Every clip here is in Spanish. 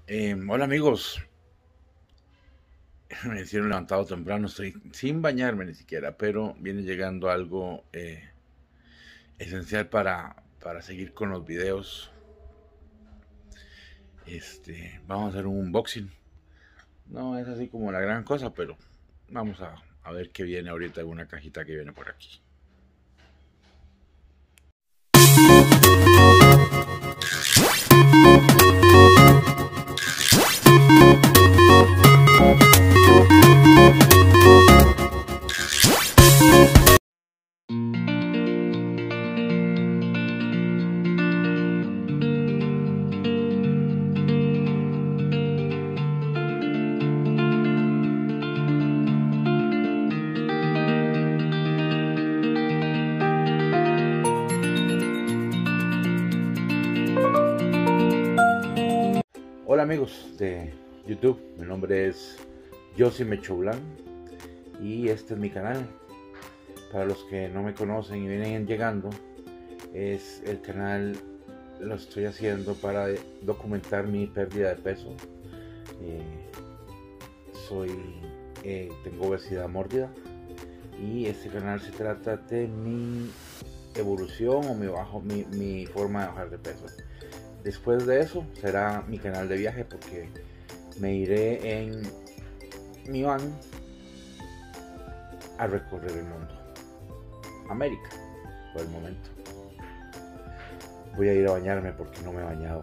Hola amigos, me hicieron levantado temprano, estoy sin bañarme ni siquiera, pero viene llegando algo esencial para seguir con los videos. Vamos a hacer un unboxing. No es así como la gran cosa, pero vamos a ver qué viene ahorita en una cajita que viene por aquí. Hola amigos de YouTube, mi nombre es Josy Mechoulan y este es mi canal. Para los que no me conocen y vienen llegando, es el canal, lo estoy haciendo para documentar mi pérdida de peso. Tengo obesidad mórbida y este canal se trata de mi evolución o mi forma de bajar de peso. Después de eso será mi canal de viaje, porque me iré en mi van a recorrer el mundo, América por el momento. Voy a ir a bañarme porque no me he bañado.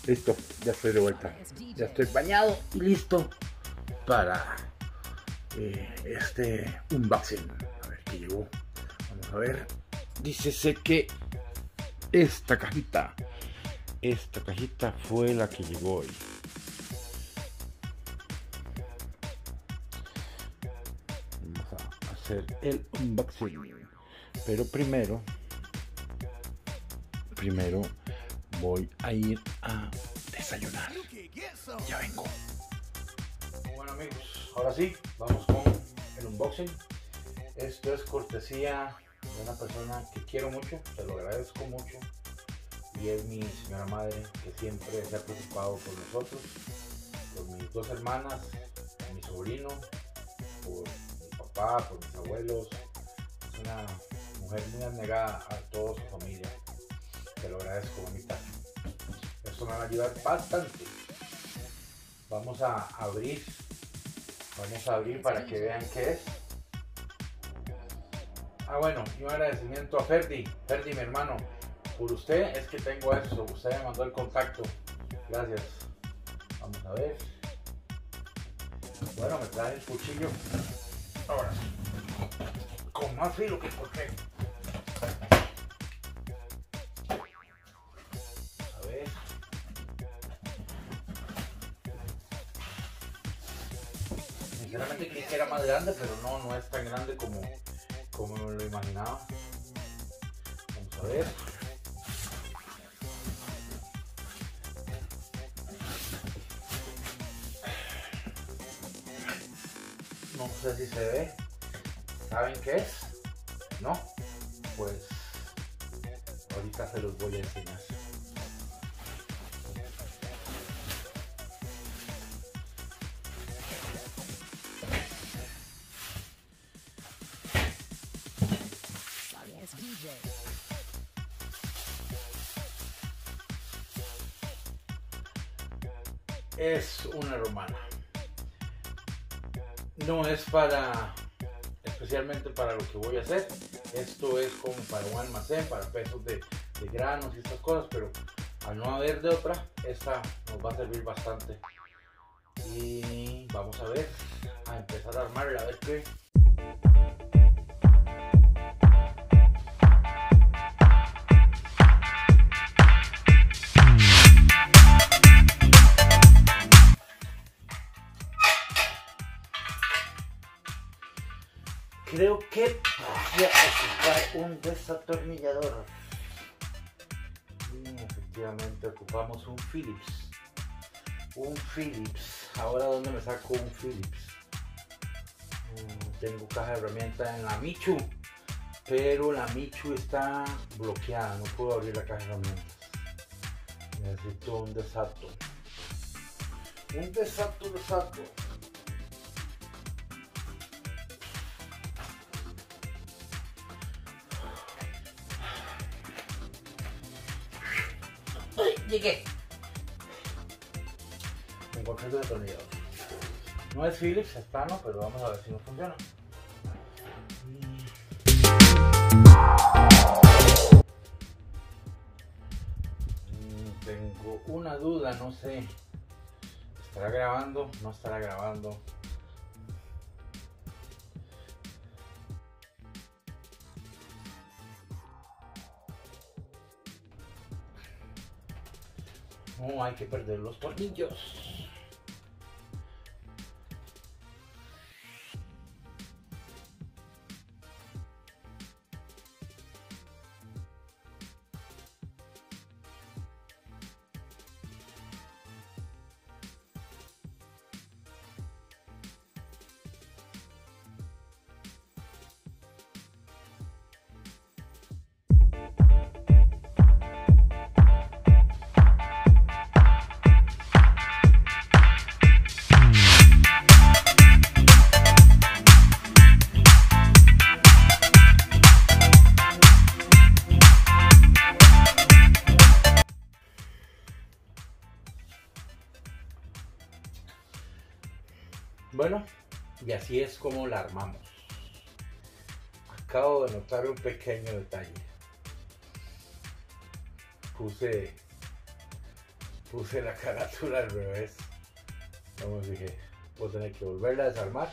Listo, ya estoy de vuelta, ya estoy bañado y listo para este unboxing. A ver qué llegó, vamos a ver. Dícese que esta cajita fue la que llegó hoy. Vamos a hacer el unboxing, pero primero voy a ir a desayunar. Ya vengo. Bueno amigos, ahora sí, vamos con el unboxing. Esto es cortesía de una persona que quiero mucho, se lo agradezco mucho, y es mi señora madre, que siempre se ha preocupado por nosotros, por mis dos hermanas, mi sobrino, por mi papá, por mis abuelos. Es una mujer muy abnegada a toda su familia. Te lo agradezco, mamita. Esto me va a ayudar bastante. Vamos a abrir para que vean qué es. Bueno, y un agradecimiento a Ferdi, mi hermano. Por usted es que tengo eso, usted me mandó el contacto. Gracias. Vamos a ver. Bueno, me trae el cuchillo. Ahora, con más filo que por qué. A ver. Sinceramente creí que era más grande, pero no es tan grande como me lo imaginaba. Vamos a ver. No sé si se ve. ¿Saben qué es? ¿No? Pues ahorita se los voy a enseñar. Es una romana. No es especialmente para lo que voy a hacer. Esto es como para un almacén, para pesos de granos y estas cosas, pero al no haber de otra, esta nos va a servir bastante. Y vamos a empezar a armarla, a ver qué. Creo que voy a ocupar un desatornillador. Y efectivamente ocupamos un Phillips. Ahora, ¿dónde me saco un Phillips? Tengo caja de herramientas en la Michu, pero la Michu está bloqueada, no puedo abrir la caja de herramientas. Necesito un desato. Un desato. ¡Ay! Llegué. Encontré el destornillador. No es Phillips, es plano, pero vamos a ver si no funciona. Tengo una duda, no sé. ¿Estará grabando? ¿No estará grabando? No hay que perder los tornillos. Bueno, y así es como la armamos. Acabo de notar un pequeño detalle. Puse la carátula al revés. Como dije, voy a tener que volverla a desarmar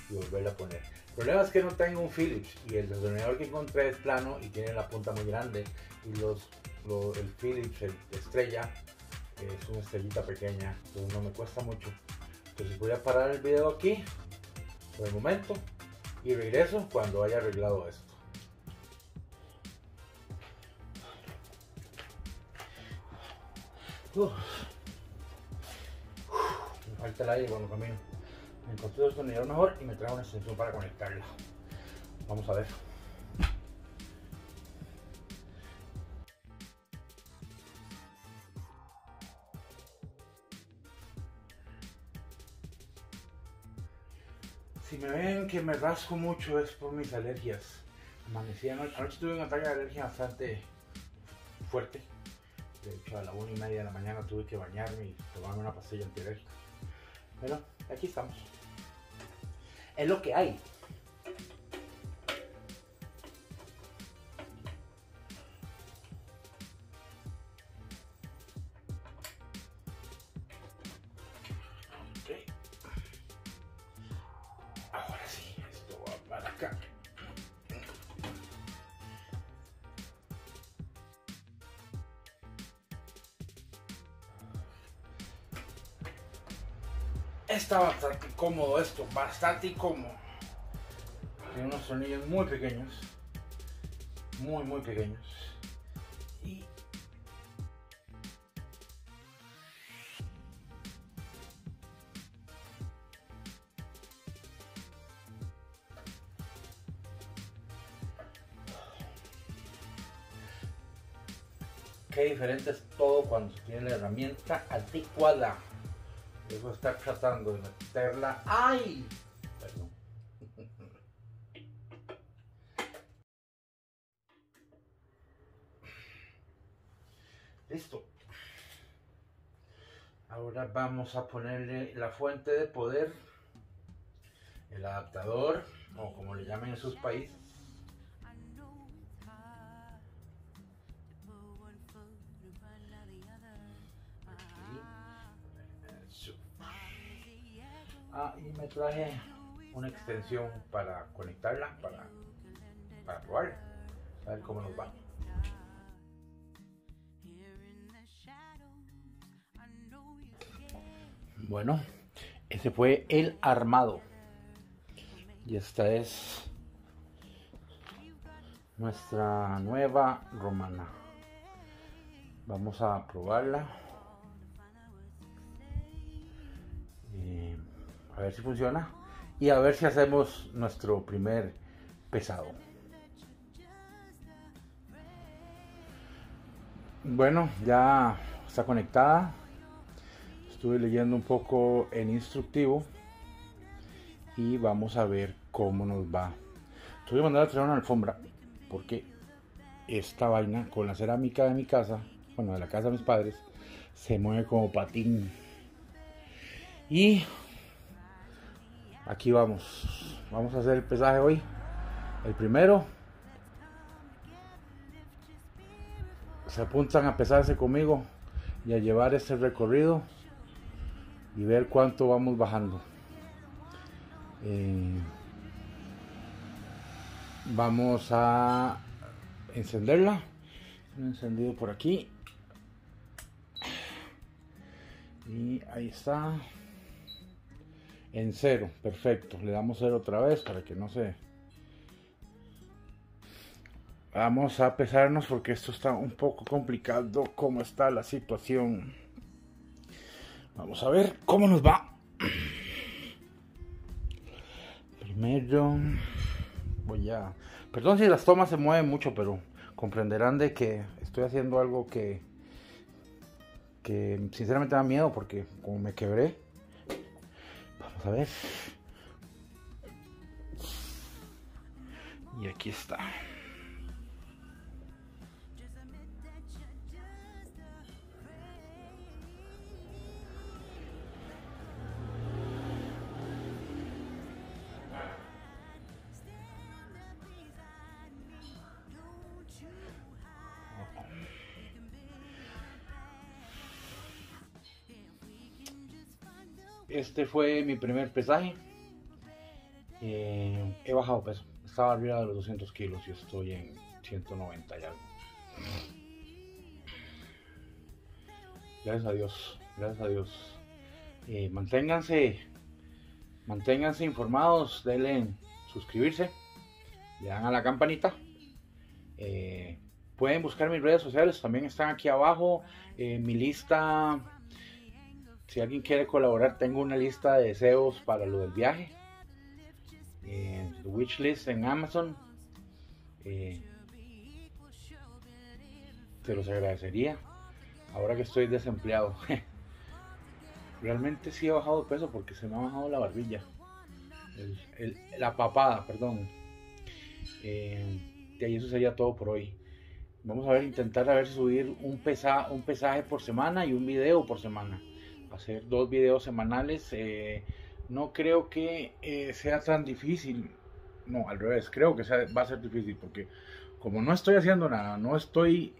y volverla a poner. El problema es que no tengo un Phillips y el destornillador que encontré es plano y tiene la punta muy grande, y el Phillips, el estrella, es una estrellita pequeña, entonces no me cuesta mucho. Entonces voy a parar el video aquí por el momento y regreso cuando haya arreglado esto. Me falta el aire cuando camino. Me encontré el destornillador mejor y me trae una extensión para conectarla. Vamos a ver. Si me ven que me rasco mucho es por mis alergias. Amanecí anoche tuve un ataque de alergia bastante fuerte. De hecho, a la 1:30 de la mañana tuve que bañarme y tomarme una pastilla antialérgica. Pero aquí estamos. Es lo que hay. Okay. Ahora sí, esto va para acá. Está bastante cómodo esto, bastante incómodo. Tiene unos tornillos muy pequeños, muy pequeños. Y qué diferente es todo cuando se tiene la herramienta adecuada. Debo estar tratando de meterla. ¡Ay! Perdón. Listo. Ahora vamos a ponerle la fuente de poder, el adaptador, o como le llamen en sus países. Y me traje una extensión para conectarla, para probarla, a ver cómo nos va. Bueno, ese fue el armado. Y esta es nuestra nueva romana. Vamos a probarla. A ver si funciona y a ver si hacemos nuestro primer pesado. Bueno, ya está conectada. Estuve leyendo un poco en instructivo y vamos a ver cómo nos va. Tuve que mandar a traer una alfombra porque esta vaina con la cerámica de mi casa, bueno, de la casa de mis padres, se mueve como patín. Y aquí vamos a hacer el pesaje hoy, el primero. Se apuntan a pesarse conmigo y a llevar este recorrido y ver cuánto vamos bajando. Vamos a encenderla. Un encendido por aquí y ahí está en 0. Perfecto, le damos 0 otra vez para que no se... Vamos a pesarnos porque esto está un poco complicado como está la situación. Vamos a ver cómo nos va. Primero voy a... Perdón si las tomas se mueven mucho, pero comprenderán de que estoy haciendo algo que sinceramente da miedo porque como me quebré. Vamos a ver. Y aquí está. Este fue mi primer pesaje. He bajado peso. Estaba arriba de los 200 kilos y estoy en 190 y algo. Gracias a Dios. Gracias a Dios. Manténganse informados. Denle en suscribirse. Le dan a la campanita. Pueden buscar mis redes sociales. También están aquí abajo. Mi lista... Si alguien quiere colaborar, tengo una lista de deseos para lo del viaje. Wishlist en Amazon. Te los agradecería. Ahora que estoy desempleado. Realmente sí he bajado de peso porque se me ha bajado la barbilla. La papada, perdón. Y eso sería todo por hoy. Vamos a ver, intentar a ver subir un pesaje por semana y un video por semana. Hacer 2 videos semanales. No creo que sea tan difícil. No, al revés, creo que va a ser difícil porque como no estoy haciendo nada, no estoy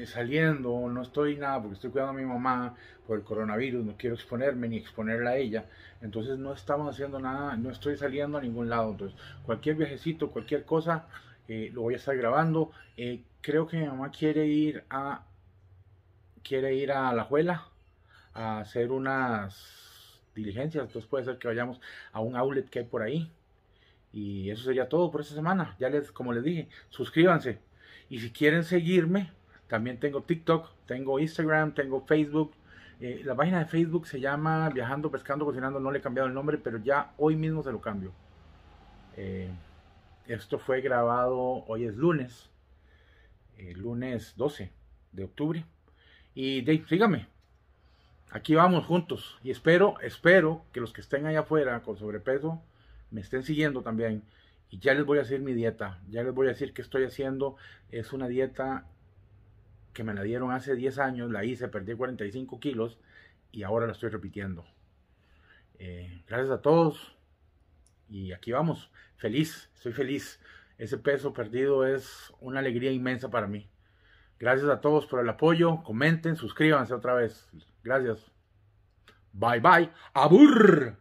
saliendo, no estoy nada porque estoy cuidando a mi mamá por el coronavirus, no quiero exponerme ni exponerla a ella, entonces no estamos haciendo nada, no estoy saliendo a ningún lado. Entonces cualquier viajecito, cualquier cosa, lo voy a estar grabando. Creo que mi mamá quiere ir a Alajuela a hacer unas diligencias, entonces puede ser que vayamos a un outlet que hay por ahí. Y eso sería todo por esta semana. Como les dije, suscríbanse. Y si quieren seguirme, también tengo TikTok, tengo Instagram, tengo Facebook. La página de Facebook se llama Viajando, Pescando, Cocinando. No le he cambiado el nombre, pero ya hoy mismo se lo cambio. Esto fue grabado, hoy es lunes 12 de octubre. Y síganme. Aquí vamos juntos. Y espero que los que estén allá afuera con sobrepeso me estén siguiendo también. Y ya les voy a decir mi dieta. Ya les voy a decir qué estoy haciendo. Es una dieta que me la dieron hace 10 años. La hice, perdí 45 kilos. Y ahora la estoy repitiendo. Gracias a todos. Y aquí vamos. Feliz. Estoy feliz. Ese peso perdido es una alegría inmensa para mí. Gracias a todos por el apoyo. Comenten, suscríbanse otra vez. Gracias. Bye bye. Abur.